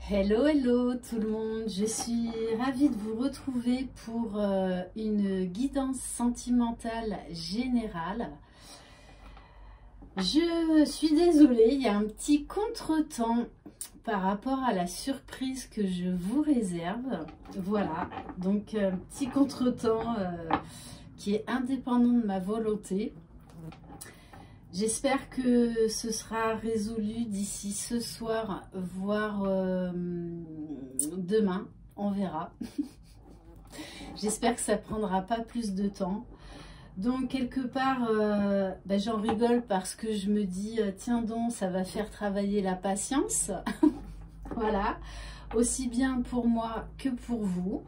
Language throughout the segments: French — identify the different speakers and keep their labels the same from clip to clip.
Speaker 1: Hello, hello tout le monde, je suis ravie de vous retrouver pour une guidance sentimentale générale. Je suis désolée, il y a un petit contretemps par rapport à la surprise que je vous réserve. Voilà, donc un petit contretemps qui est indépendant de ma volonté. J'espère que ce sera résolu d'ici ce soir, voire demain, on verra. J'espère que ça ne prendra pas plus de temps. Donc quelque part, j'en rigole parce que je me dis, tiens donc, ça va faire travailler la patience. Voilà, aussi bien pour moi que pour vous.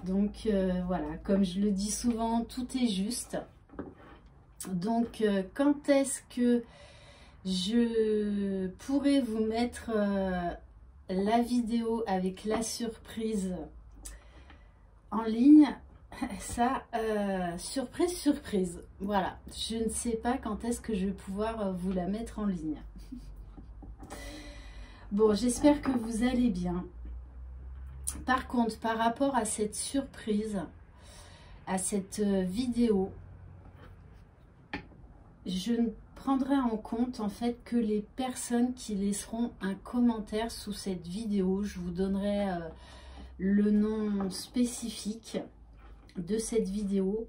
Speaker 1: Donc voilà, comme je le dis souvent, tout est juste. Donc, quand est-ce que je pourrais vous mettre la vidéo avec la surprise en ligne? Ça, surprise, surprise. Voilà, je ne sais pas quand est-ce que je vais pouvoir vous la mettre en ligne. Bon, j'espère que vous allez bien. Par contre, par rapport à cette surprise, à cette vidéo, je ne prendrai en compte en fait que les personnes qui laisseront un commentaire sous cette vidéo. Je vous donnerai le nom spécifique de cette vidéo.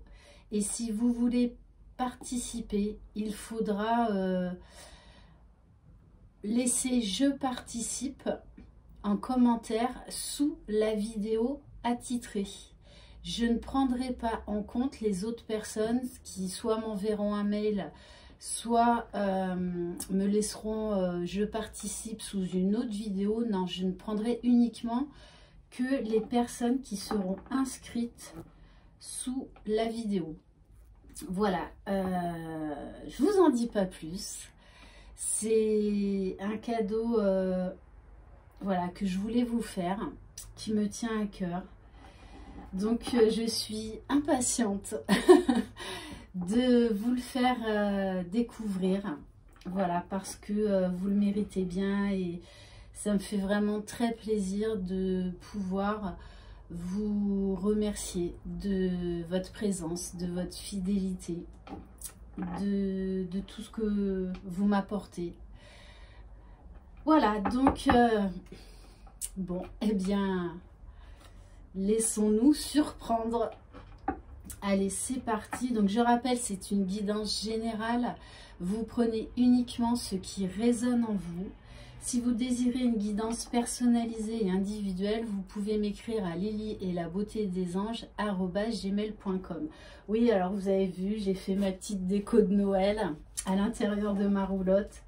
Speaker 1: Et si vous voulez participer, il faudra laisser « Je participe » en commentaire sous la vidéo attitrée. Je ne prendrai pas en compte les autres personnes qui soit m'enverront un mail, soit me laisseront je participe sous une autre vidéo. Non, je ne prendrai uniquement que les personnes qui seront inscrites sous la vidéo. Voilà, je vous en dis pas plus. C'est un cadeau voilà, que je voulais vous faire, qui me tient à cœur. Donc je suis impatiente de vous le faire découvrir, voilà, parce que vous le méritez bien et ça me fait vraiment très plaisir de pouvoir vous remercier de votre présence, de votre fidélité, de tout ce que vous m'apportez. Voilà, donc bon, eh bien, laissons-nous surprendre. Allez, c'est parti. Donc, je rappelle, c'est une guidance générale. Vous prenez uniquement ce qui résonne en vous. Si vous désirez une guidance personnalisée et individuelle, vous pouvez m'écrire à lily-et-la-beauté-des-anges@gmail.com. Oui, alors vous avez vu, j'ai fait ma petite déco de Noël à l'intérieur de ma roulotte.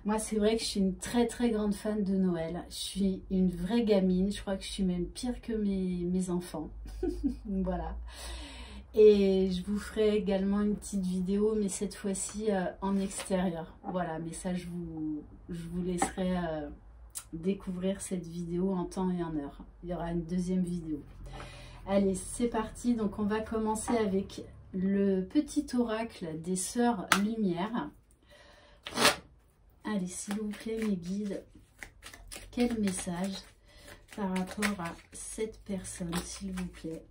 Speaker 1: Moi, c'est vrai que je suis une très très grande fan de Noël. Je suis une vraie gamine. Je crois que je suis même pire que mes enfants. Voilà. Et je vous ferai également une petite vidéo, mais cette fois-ci en extérieur. Voilà, mais ça, je vous laisserai découvrir cette vidéo en temps et en heure. Il y aura une deuxième vidéo. Allez, c'est parti. Donc, on va commencer avec le petit oracle des Sœurs Lumière. Allez, s'il vous plaît, mes guides, quel message par rapport à cette personne, s'il vous plaît?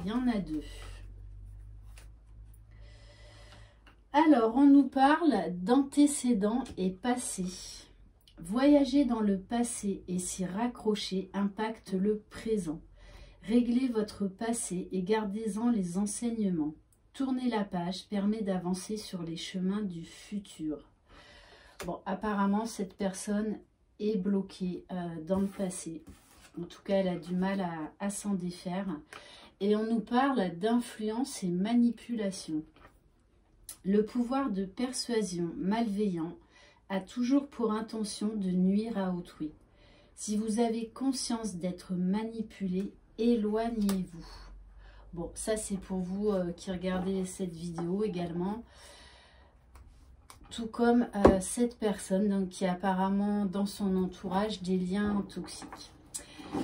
Speaker 1: Il y en a deux. Alors, on nous parle d'antécédents et passé. Voyager dans le passé et s'y raccrocher impacte le présent. Réglez votre passé et gardez-en les enseignements. Tourner la page permet d'avancer sur les chemins du futur. Bon, apparemment, cette personne est bloquée dans le passé. En tout cas, elle a du mal à s'en défaire. Et on nous parle d'influence et manipulation. Le pouvoir de persuasion malveillant a toujours pour intention de nuire à autrui. Si vous avez conscience d'être manipulé, éloignez-vous. Bon, ça c'est pour vous qui regardez cette vidéo également. Tout comme cette personne donc, qui a apparemment dans son entourage des liens toxiques.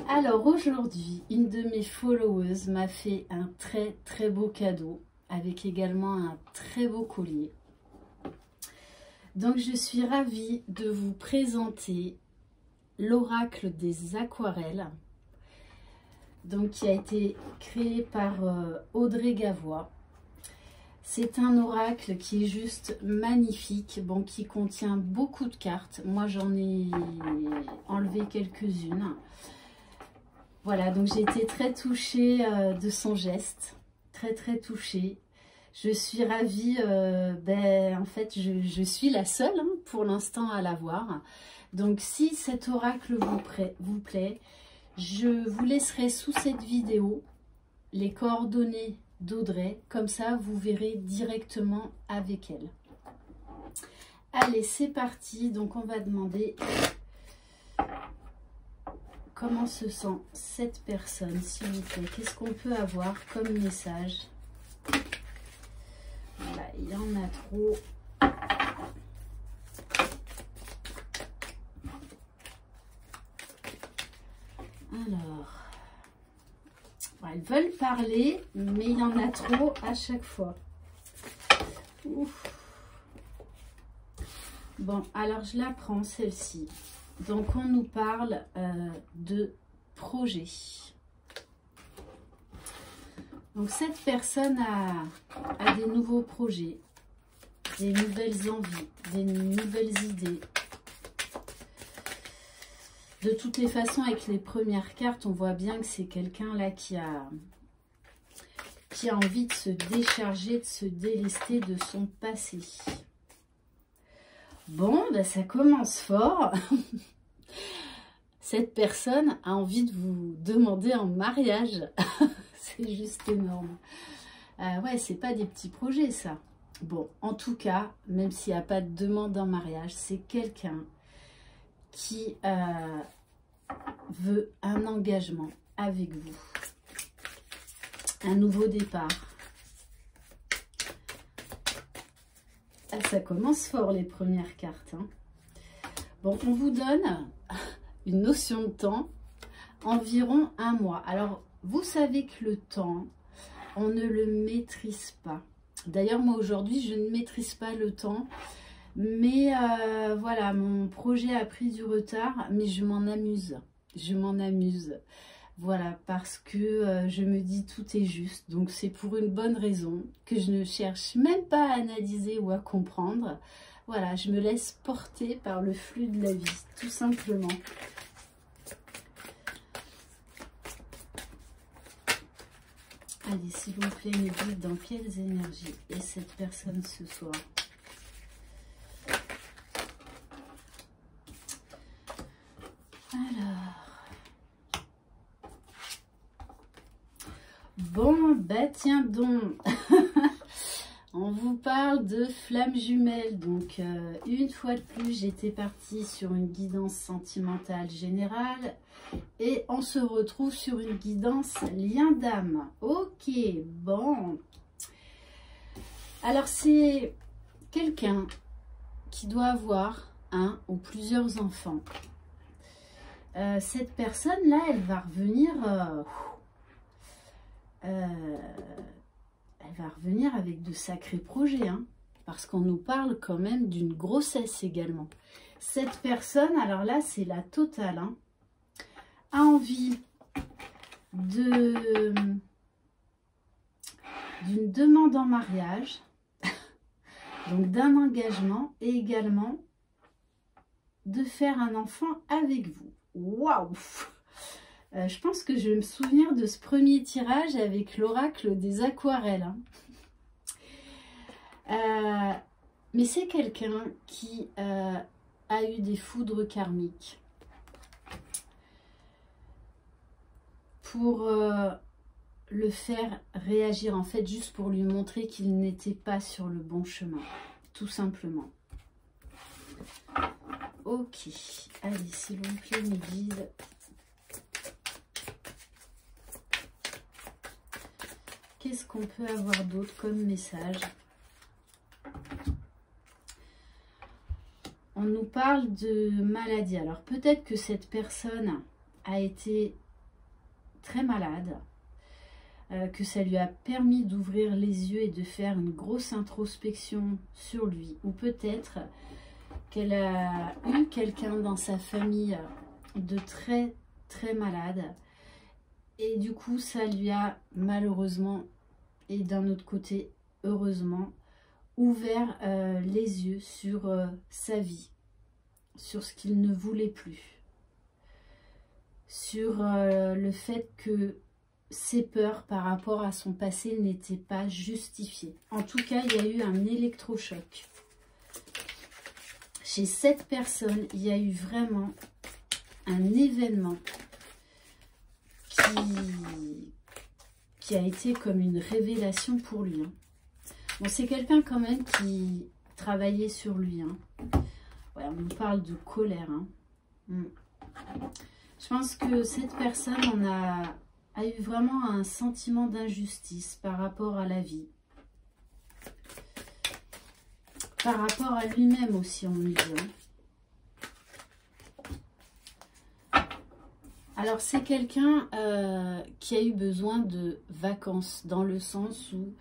Speaker 1: Alors aujourd'hui, une de mes followers m'a fait un très très beau cadeau avec également un très beau collier. Donc je suis ravie de vous présenter l'oracle des aquarelles, donc qui a été créé par Audrey Gavois. C'est un oracle qui est juste magnifique, bon, qui contient beaucoup de cartes. Moi, j'en ai enlevé quelques-unes. Voilà, donc j'ai été très touchée de son geste, très touchée. Je suis ravie, en fait, je suis la seule hein, pour l'instant à l'avoir. Donc, si cet oracle vous plaît, je vous laisserai sous cette vidéo les coordonnées d'Audrey. Comme ça, vous verrez directement avec elle. Allez, c'est parti. Donc, on va demander comment se sent cette personne, s'il vous plaît. Qu'est-ce qu'on peut avoir comme message? Voilà, il y en a trop. Alors, elles veulent parler, mais il y en a trop à chaque fois. Ouf. Bon, alors je la prends celle-ci. Donc, on nous parle de projet. Donc, cette personne a des nouveaux projets, des nouvelles envies, des nouvelles idées. De toutes les façons, avec les premières cartes, on voit bien que c'est quelqu'un là qui a envie de se décharger, de se délester de son passé. Bon, ben ça commence fort. Cette personne a envie de vous demander en mariage. C'est juste énorme. Ouais, c'est pas des petits projets, ça. Bon, en tout cas, même s'il n'y a pas de demande en mariage, c'est quelqu'un qui veut un engagement avec vous. Un nouveau départ. Ah, ça commence fort, les premières cartes. Hein. Bon, on vous donne une notion de temps, environ 1 mois. Alors, vous savez que le temps, on ne le maîtrise pas. D'ailleurs, moi, aujourd'hui, je ne maîtrise pas le temps. Mais voilà, mon projet a pris du retard, mais je m'en amuse. Je m'en amuse. Voilà, parce que je me dis tout est juste. Donc, c'est pour une bonne raison que je ne cherche même pas à analyser ou à comprendre. Voilà, je me laisse porter par le flux de la vie, tout simplement. Allez, s'il vous plaît, me dites dans quelles énergies est cette personne ce soir. Alors. Bon, bah tiens donc. On vous parle de flammes jumelles. Donc, une fois de plus, j'étais partie sur une guidance sentimentale générale. Et on se retrouve sur une guidance lien d'âme. Ok, bon. Alors, c'est quelqu'un qui doit avoir un ou plusieurs enfants. Cette personne-là, elle va revenir... elle va revenir avec de sacrés projets, hein, parce qu'on nous parle quand même d'une grossesse également. Cette personne, alors là, c'est la totale, hein, a envie d'une demande en mariage, donc d'un engagement, et également de faire un enfant avec vous. Waouh! Je pense que je vais me souvenir de ce premier tirage avec l'oracle des aquarelles. Hein. Mais c'est quelqu'un qui a eu des foudres karmiques. Pour le faire réagir, en fait, juste pour lui montrer qu'il n'était pas sur le bon chemin. Tout simplement. Ok. Allez, s'il vous plaît, mes guides. Qu'est-ce qu'on peut avoir d'autre comme message? On nous parle de maladie. Alors peut-être que cette personne a été très malade, que ça lui a permis d'ouvrir les yeux et de faire une grosse introspection sur lui. Ou peut-être qu'elle a eu quelqu'un dans sa famille de très très malade. Et du coup, ça lui a malheureusement, et d'un autre côté, heureusement, ouvert les yeux sur sa vie, sur ce qu'il ne voulait plus, sur le fait que ses peurs par rapport à son passé n'étaient pas justifiées. En tout cas, il y a eu un électrochoc. Chez cette personne, il y a eu vraiment un événement qui a été comme une révélation pour lui. Hein. Bon, c'est quelqu'un quand même qui travaillait sur lui. Hein. Ouais, on nous parle de colère. Hein. Je pense que cette personne a eu vraiment un sentiment d'injustice par rapport à la vie. Par rapport à lui-même aussi, on nous dit. Alors, c'est quelqu'un qui a eu besoin de vacances, dans le sens où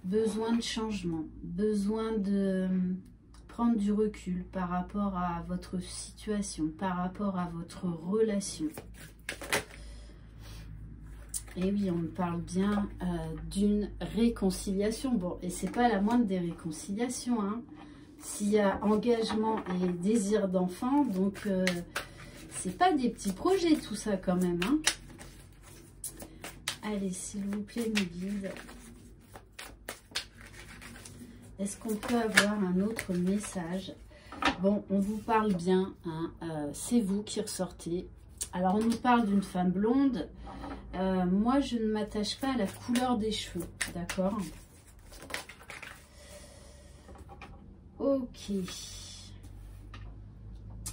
Speaker 1: besoin de changement, besoin de prendre du recul par rapport à votre situation, par rapport à votre relation. Et oui, on parle bien d'une réconciliation. Bon, et c'est pas la moindre des réconciliations, hein. S'il y a engagement et désir d'enfant, donc c'est pas des petits projets tout ça quand même, hein. Allez, s'il vous plaît, mes guides. Est-ce qu'on peut avoir un autre message? Bon, on vous parle bien, hein, c'est vous qui ressortez. Alors, on nous parle d'une femme blonde. Moi, je ne m'attache pas à la couleur des cheveux, d'accord? Ok.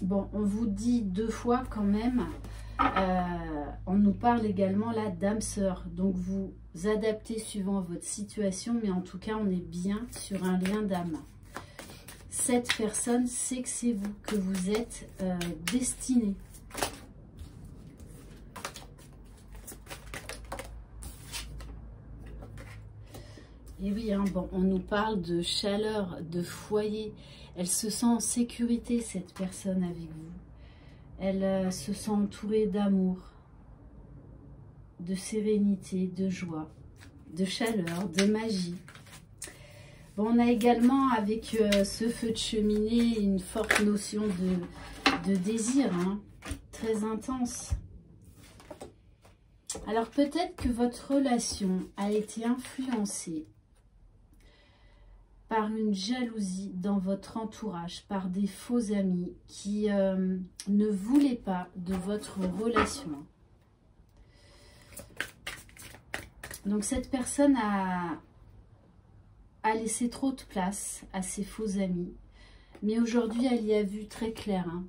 Speaker 1: Bon, on vous dit 2 fois quand même. On nous parle également la dame sœur. Donc, vous adaptez suivant votre situation. Mais en tout cas, on est bien sur un lien d'âme. Cette personne sait que c'est vous, que vous êtes destiné. Et oui, hein, bon, on nous parle de chaleur, de foyer. Elle se sent en sécurité, cette personne, avec vous. Elle se sent entourée d'amour, de sérénité, de joie, de chaleur, de magie. Bon, on a également, avec ce feu de cheminée, une forte notion de désir, hein, très intense. Alors, peut-être que votre relation a été influencée par une jalousie dans votre entourage, par des faux amis qui ne voulaient pas de votre relation. Donc cette personne a laissé trop de place à ses faux amis, mais aujourd'hui elle y a vu très clair. Hein.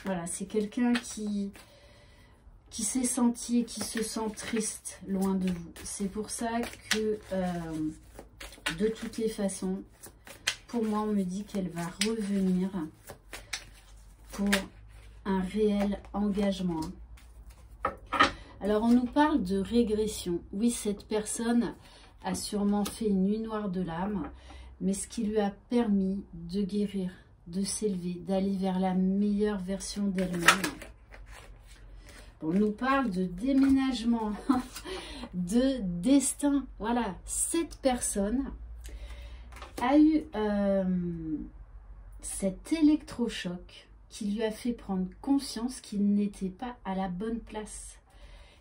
Speaker 1: Voilà, c'est quelqu'un qui s'est senti et qui se sent triste loin de vous. C'est pour ça que de toutes les façons, pour moi, on me dit qu'elle va revenir pour un réel engagement. Alors, on nous parle de régression. Oui, cette personne a sûrement fait une nuit noire de l'âme, mais ce qui lui a permis de guérir, de s'élever, d'aller vers la meilleure version d'elle-même. On nous parle de déménagement, de destin. Voilà, cette personne a eu cet électrochoc qui lui a fait prendre conscience qu'il n'était pas à la bonne place,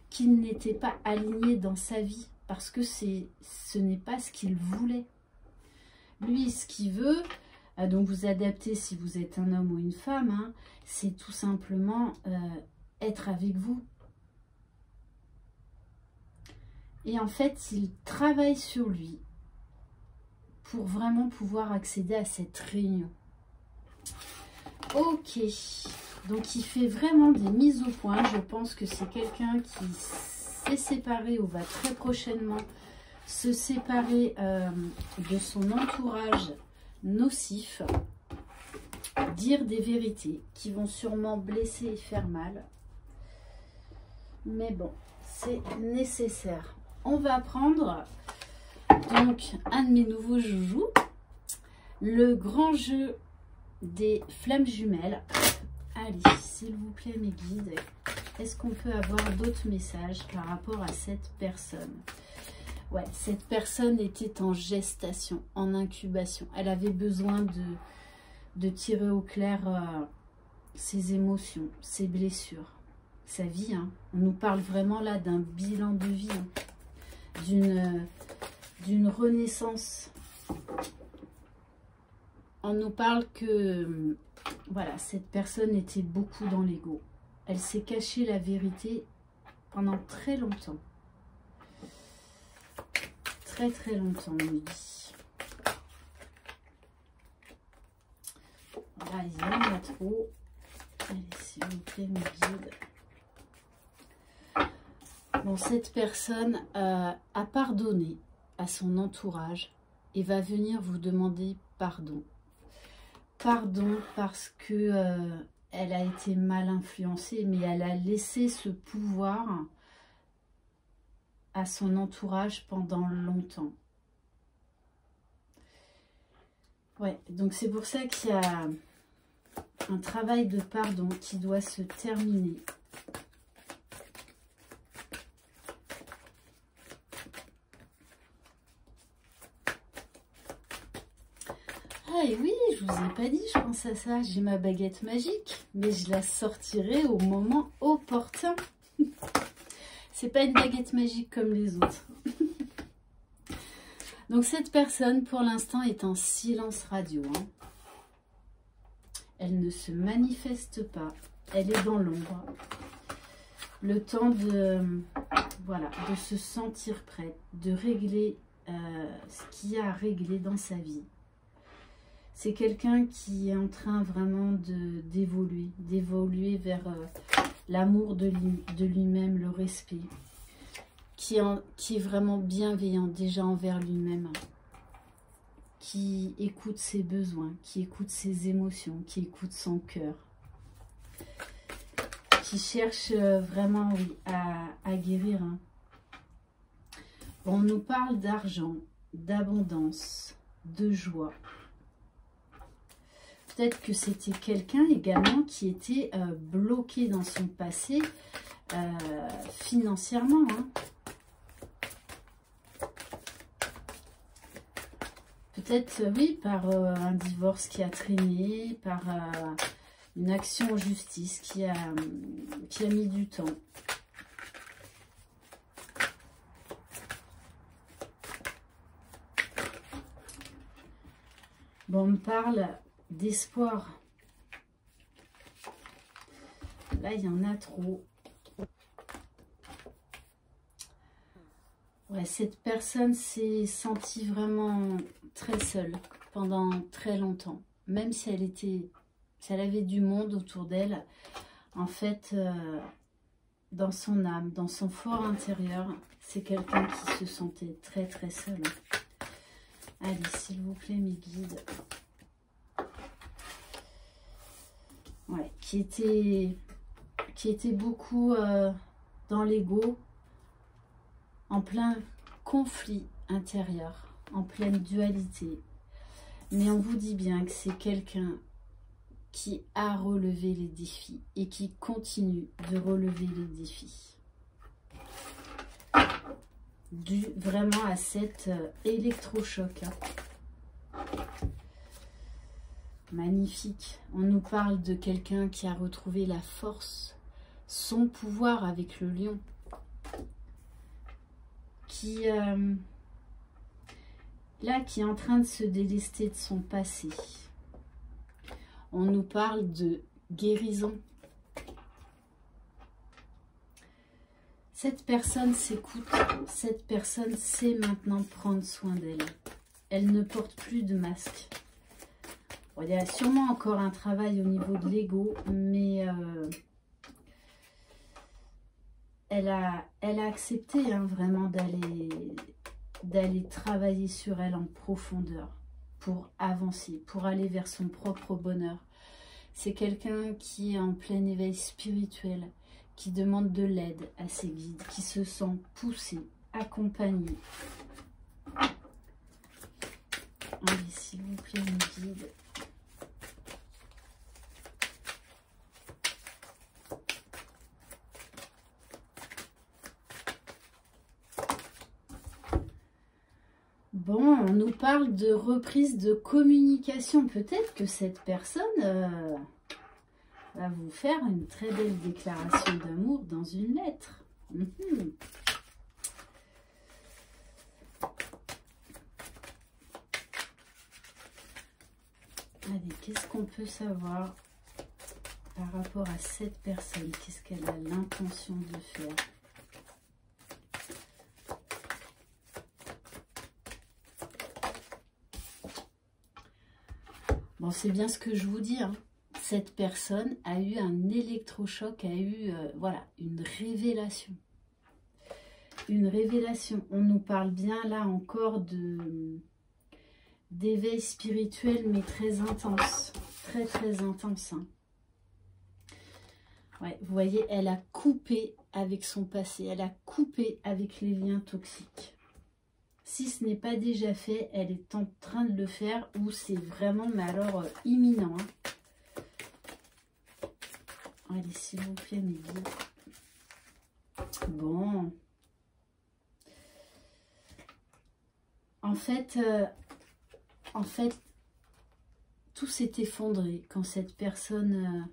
Speaker 1: qu'il n'était pas aligné dans sa vie, parce que ce n'est pas ce qu'il voulait. Lui, ce qu'il veut, donc vous adaptez si vous êtes un homme ou une femme, hein, c'est tout simplement être avec vous. Et en fait, il travaille sur lui pour vraiment pouvoir accéder à cette réunion. Ok, donc il fait vraiment des mises au point. Je pense que c'est quelqu'un qui s'est séparé ou va très prochainement se séparer de son entourage nocif, dire des vérités qui vont sûrement blesser et faire mal. Mais bon, c'est nécessaire. On va prendre donc un de mes nouveaux joujoux, le grand jeu des flammes jumelles. Allez, s'il vous plaît, mes guides, est-ce qu'on peut avoir d'autres messages par rapport à cette personne? Ouais, cette personne était en gestation, en incubation. Elle avait besoin de tirer au clair ses émotions, ses blessures, sa vie. Hein. On nous parle vraiment là d'un bilan de vie, hein, d'une renaissance. On nous parle que voilà, cette personne était beaucoup dans l'ego. Elle s'est cachée la vérité pendant très longtemps. Très très longtemps, on nous dit. Voilà, il y en a trop. Allez, s'il vous plaît, mes guides. Bon, cette personne a pardonné à son entourage et va venir vous demander pardon. Pardon parce que elle a été mal influencée, mais elle a laissé ce pouvoir à son entourage pendant longtemps. Ouais, donc c'est pour ça qu'il y a un travail de pardon qui doit se terminer. Ah et oui, je vous ai pas dit, je pense à ça. J'ai ma baguette magique, mais je la sortirai au moment opportun. C'est pas une baguette magique comme les autres. Donc cette personne, pour l'instant, est en silence radio. Hein. Elle ne se manifeste pas. Elle est dans l'ombre. Le temps de, voilà, de se sentir prête, de régler ce qu'il y a à régler dans sa vie. C'est quelqu'un qui est en train vraiment d'évoluer vers l'amour de lui-même, le respect, qui est vraiment bienveillant déjà envers lui-même, qui écoute ses besoins, qui écoute ses émotions, qui écoute son cœur, qui cherche vraiment oui, à guérir. Hein. Bon, on nous parle d'argent, d'abondance, de joie. Peut-être que c'était quelqu'un également qui était bloqué dans son passé financièrement. Hein. Peut-être, oui, par un divorce qui a traîné, par une action en justice qui a mis du temps. Bon, on me parle d'espoir. Là, il y en a trop. Ouais, cette personne s'est sentie vraiment très seule pendant très longtemps. Même si elle avait du monde autour d'elle, en fait, dans son âme, dans son fort intérieur, c'est quelqu'un qui se sentait très très seul. Allez, s'il vous plaît, mes guides. Ouais, qui était beaucoup dans l'ego, en plein conflit intérieur, en pleine dualité. Mais on vous dit bien que c'est quelqu'un qui a relevé les défis et qui continue de relever les défis. Dû vraiment à cet électrochoc. Hein. Magnifique. On nous parle de quelqu'un qui a retrouvé la force, son pouvoir avec le lion. Qui est en train de se délester de son passé. On nous parle de guérison. Cette personne s'écoute. Cette personne sait maintenant prendre soin d'elle. Elle ne porte plus de masque. Bon, il y a sûrement encore un travail au niveau de l'ego, mais elle a accepté hein, vraiment d'aller travailler sur elle en profondeur pour avancer, pour aller vers son propre bonheur. C'est quelqu'un qui est en plein éveil spirituel, qui demande de l'aide à ses guides, qui se sent poussé, accompagné. Allez, s'il vous plaît, mes guides. Bon, on nous parle de reprise de communication. Peut-être que cette personne va vous faire une très belle déclaration d'amour dans une lettre. Allez, qu'est-ce qu'on peut savoir par rapport à cette personne? Qu'est-ce qu'elle a l'intention de faire? Bon, c'est bien ce que je vous dis, hein. Cette personne a eu un électrochoc, a eu voilà, une révélation. Une révélation. On nous parle bien là encore d'éveil spirituel, mais très intense. Très, très intense. Hein. Ouais, vous voyez, elle a coupé avec son passé. Elle a coupé avec les liens toxiques. Si ce n'est pas déjà fait, elle est en train de le faire ou c'est vraiment, mais alors, imminent. Hein. Allez, s'il vous plaît, mes guides. Bon. En fait, tout s'est effondré quand cette personne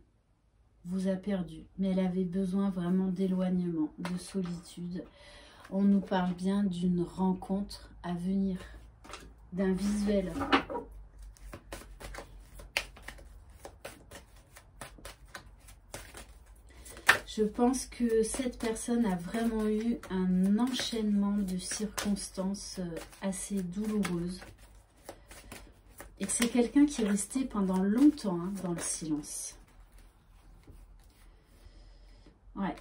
Speaker 1: vous a perdu. Mais elle avait besoin vraiment d'éloignement, de solitude. On nous parle bien d'une rencontre à venir, d'un visuel. Je pense que cette personne a vraiment eu un enchaînement de circonstances assez douloureuses. Et que c'est quelqu'un qui est resté pendant longtemps hein, dans le silence. Ouais.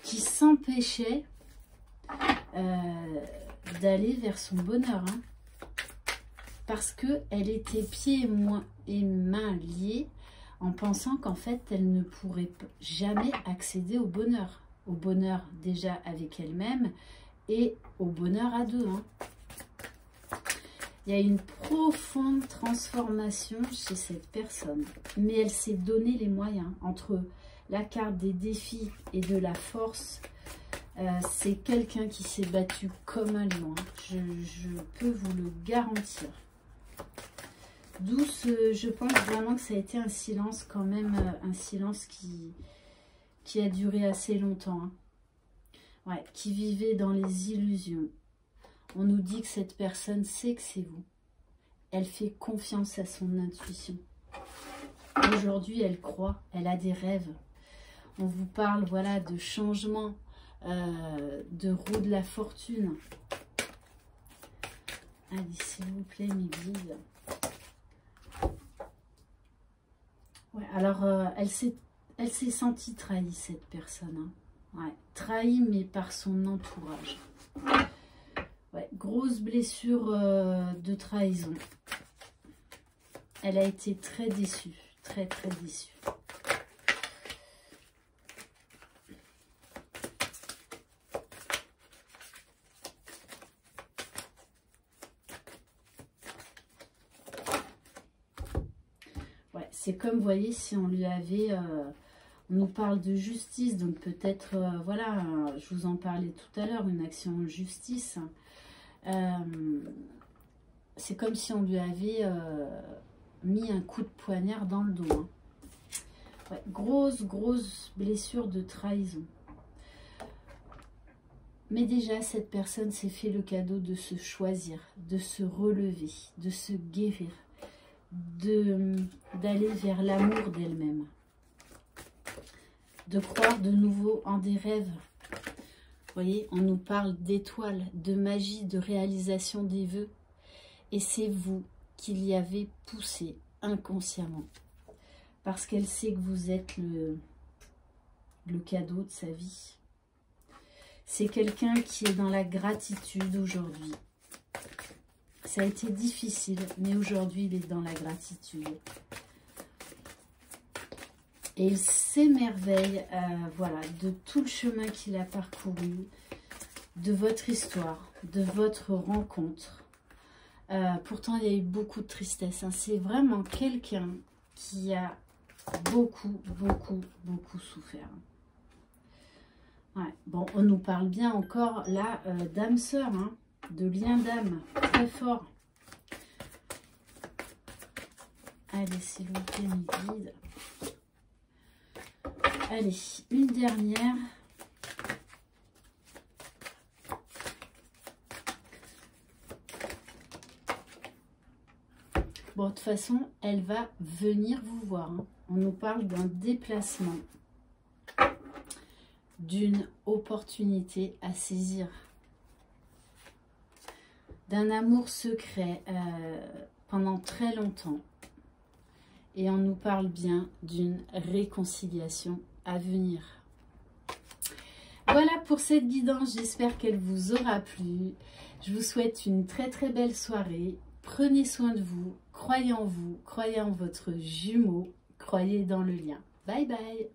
Speaker 1: Qui s'empêchait d'aller vers son bonheur. Hein, parce qu'elle était pieds et mains liés en pensant qu'en fait, elle ne pourrait jamais accéder au bonheur. Au bonheur déjà avec elle-même et au bonheur à deux. Hein. Il y a une profonde transformation chez cette personne. Mais elle s'est donné les moyens. Entre la carte des défis et de la force, c'est quelqu'un qui s'est battu comme un lion. Je peux vous le garantir. D'où je pense vraiment que ça a été un silence quand même, un silence qui a duré assez longtemps. Hein. Ouais, qui vivait dans les illusions. On nous dit que cette personne sait que c'est vous. Elle fait confiance à son intuition. Aujourd'hui, elle croit, elle a des rêves. On vous parle voilà, de changement, de roue de la fortune. Allez, s'il vous plaît, mes guides. Ouais, alors, elle s'est sentie trahie, cette personne. Hein. Ouais, trahie, mais par son entourage. Ouais, grosse blessure de trahison. Elle a été très déçue. Très, très déçue. C'est comme, vous voyez, si on lui avait... on nous parle de justice, donc peut-être, voilà, je vous en parlais tout à l'heure, une action en justice. C'est comme si on lui avait mis un coup de poignard dans le dos. Hein. Ouais, grosse blessure de trahison. Mais déjà, cette personne s'est fait le cadeau de se choisir, de se relever, de se guérir. D'aller vers l'amour d'elle-même, de croire de nouveau en des rêves. Vous voyez, on nous parle d'étoiles, de magie, de réalisation des vœux. Et c'est vous qui l'y avez poussé inconsciemment. Parce qu'elle sait que vous êtes le cadeau de sa vie. C'est quelqu'un qui est dans la gratitude aujourd'hui. Ça a été difficile, mais aujourd'hui, il est dans la gratitude. Et il s'émerveille, voilà, de tout le chemin qu'il a parcouru, de votre histoire, de votre rencontre. Pourtant, il y a eu beaucoup de tristesse. Hein. C'est vraiment quelqu'un qui a beaucoup souffert. Ouais. Bon, on nous parle bien encore, là, d'âme sœur, hein. de lien d'âme très fort. Allez, s'il vous plaît, mes guides. Allez, une dernière. Bon, de toute façon, elle va venir vous voir. Hein. On nous parle d'un déplacement, d'une opportunité à saisir, d'un amour secret pendant très longtemps. Et on nous parle bien d'une réconciliation à venir. Voilà pour cette guidance, j'espère qu'elle vous aura plu. Je vous souhaite une très très belle soirée. Prenez soin de vous, croyez en vous, croyez en votre jumeau, croyez dans le lien. Bye bye.